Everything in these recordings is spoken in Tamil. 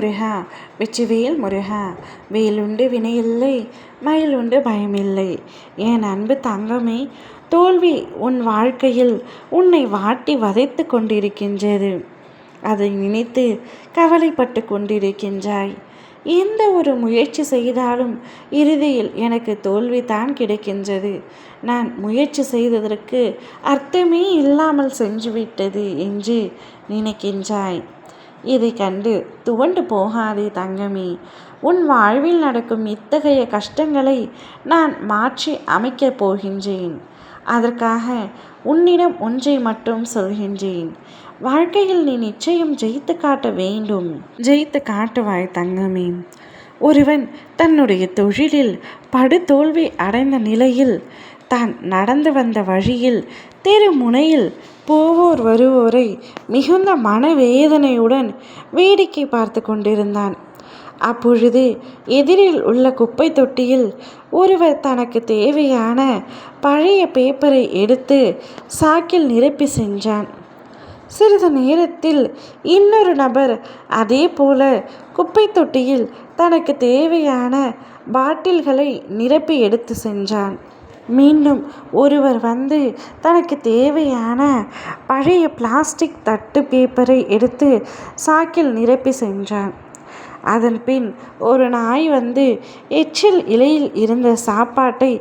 முருகா வெற்றிவேல் முருகா. வேலுண்டு வினையில்லை, மயிலுண்டு பயமில்லை. என் அன்பு தங்கமே, தோல்வி உன் வாழ்க்கையில் உன்னை வாட்டி வதைத்து கொண்டிருக்கின்றது. அதை நினைத்து கவலைப்பட்டு கொண்டிருக்கின்றாய். எந்த ஒரு முயற்சி செய்தாலும் இறுதியில் எனக்கு தோல்விதான் கிடைக்கின்றது. நான் முயற்சி செய்ததற்கு அர்த்தமே இல்லாமல் சென்றுவிட்டது என்று நினைக்கின்றாய். இதை கண்டு துவண்டு போகாதே தங்கமே. உன் வாழ்வில் நடக்கும் இத்தகைய கஷ்டங்களை நான் மாற்றி அமைக்கப் போகின்றேன். அதற்காக உன்னிடம் ஒன்றை மட்டும் சொல்கின்றேன். வாழ்க்கையில் நீ நிச்சயம் ஜெயித்து காட்ட வேண்டும். ஜெயித்து காட்டுவாய் தங்கமே. ஒருவன் தன்னுடைய தொழிலில் படுதோல்வி அடைந்த நிலையில் தான் நடந்து வந்த வழியில் தெருமுனையில் போவோர் வருவோரை மிகுந்த மனவேதனையுடன் வேடிக்கை பார்த்து கொண்டிருந்தான். அப்பொழுது எதிரில் உள்ள குப்பை தொட்டியில் ஒருவர் தனக்கு தேவையான பழைய பேப்பரை எடுத்து சாக்கில் நிரப்பி சென்றான். சிறிது நேரத்தில் இன்னொரு நபர் அதே போல குப்பை தொட்டியில் தனக்கு தேவையான பாட்டில்களை நிரப்பி எடுத்து சென்றான். மீண்டும் ஒருவர் வந்து தனக்கு தேவையான பழைய பிளாஸ்டிக் தட்டு பேப்பரை எடுத்து சாக்கில் நிரப்பி சென்றான். அதன் பின் ஒரு நாய் வந்து எச்சில் இலையில் இருந்த சாப்பாட்டை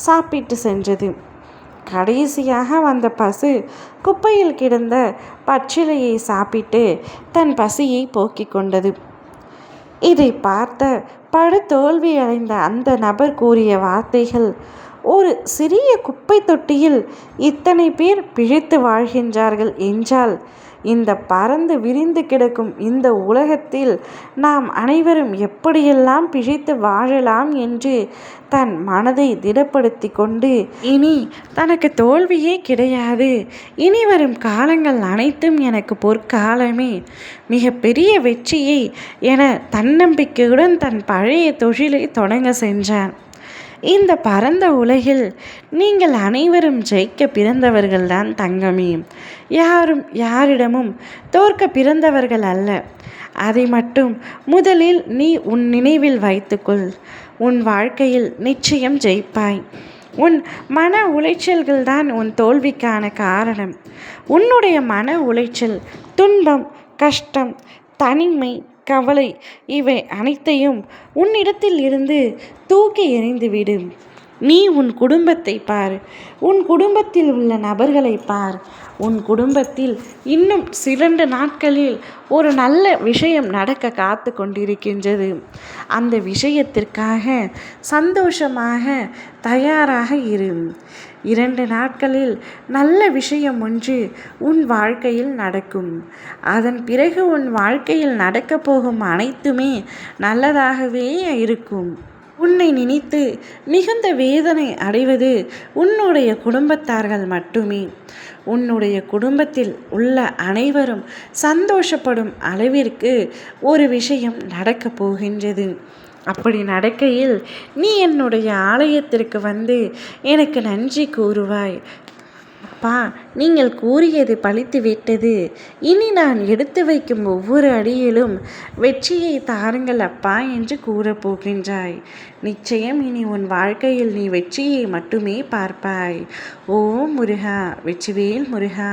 சாப்பிட்டு சென்றது. கடைசியாக வந்த பசு குப்பையில் கிடந்த பச்சிலையை சாப்பிட்டு தன் பசியை போக்கிக் கொண்டது. இதை பார்த்த படுதோல்வி அடைந்த அந்த நபர் கூறிய வார்த்தைகள், ஒரு சிறிய குப்பை தொட்டியில் இத்தனை பேர் பிழைத்து வாழ்கின்றார்கள் என்றால் இந்த பறந்து விரிந்து கிடக்கும் இந்த உலகத்தில் நாம் அனைவரும் எப்படியெல்லாம் பிழைத்து வாழலாம் என்று தன் மனதை திடப்படுத்தி கொண்டு இனி தனக்கு தோல்வியே கிடையாது, இனி வரும் காலங்கள் அனைத்தும் எனக்கு பொற்காலமே, மிக பெரிய வெற்றியை என தன்னம்பிக்கையுடன் தன் பழைய தொழிலை தொடங்க சென்றான். இந்த பரந்த உலகில் நீங்கள் அனைவரும் ஜெயிக்க பிறந்தவர்கள்தான் தங்கமே. யாரும் யாரிடமும் தோற்க பிறந்தவர்கள் அல்ல. அதை மட்டும் முதலில் நீ உன் நினைவில் வைத்துக்கொள். உன் வாழ்க்கையில் நிச்சயம் ஜெயிப்பாய். உன் மன உளைச்சல்கள்தான் உன் தோல்விக்கான காரணம். உன்னுடைய மன உளைச்சல், துன்பம், கஷ்டம், தனிமை, கவலை இவை அனைத்தையும் உன்னிடத்தில் இருந்து தூக்கி எறிந்துவிடு. நீ உன் குடும்பத்தை பார். உன் குடும்பத்தில் உள்ள நபர்களை பார். உன் குடும்பத்தில் இன்னும் 2 நாட்களில் ஒரு நல்ல விஷயம் நடக்க காத்து கொண்டிருக்கின்றது. அந்த விஷயத்திற்காக சந்தோஷமாக தயாராக இரு. 2 நாட்களில் நல்ல விஷயம் ஒன்று உன் வாழ்க்கையில் நடக்கும். அதன் பிறகு உன் வாழ்க்கையில் நடக்கப் போகும் அனைத்துமே நல்லதாகவே இருக்கும். உன்னை நினைத்து மிகுந்த வேதனை அடைவது உன்னுடைய குடும்பத்தார்கள் மட்டுமே. உன்னுடைய குடும்பத்தில் உள்ள அனைவரும் சந்தோஷப்படும் அளவிற்கு ஒரு விஷயம் நடக்கப் போகின்றது. அப்படி நடக்கையில் நீ என்னுடைய ஆலயத்திற்கு வந்து எனக்கு நன்றி கூறுவாய். அப்பா, நீங்கள் கூறியது பலித்து விட்டது. இனி நான் எடுத்து வைக்கும் ஒவ்வொரு அடியிலும் வெற்றியை தாருங்கள் அப்பா என்று கூறப்போகின்றாய். நிச்சயம் இனி உன் வாழ்க்கையில் நீ வெற்றியை மட்டுமே பார்ப்பாய். ஓம் முருகா, வெற்றிவேல் முருகா.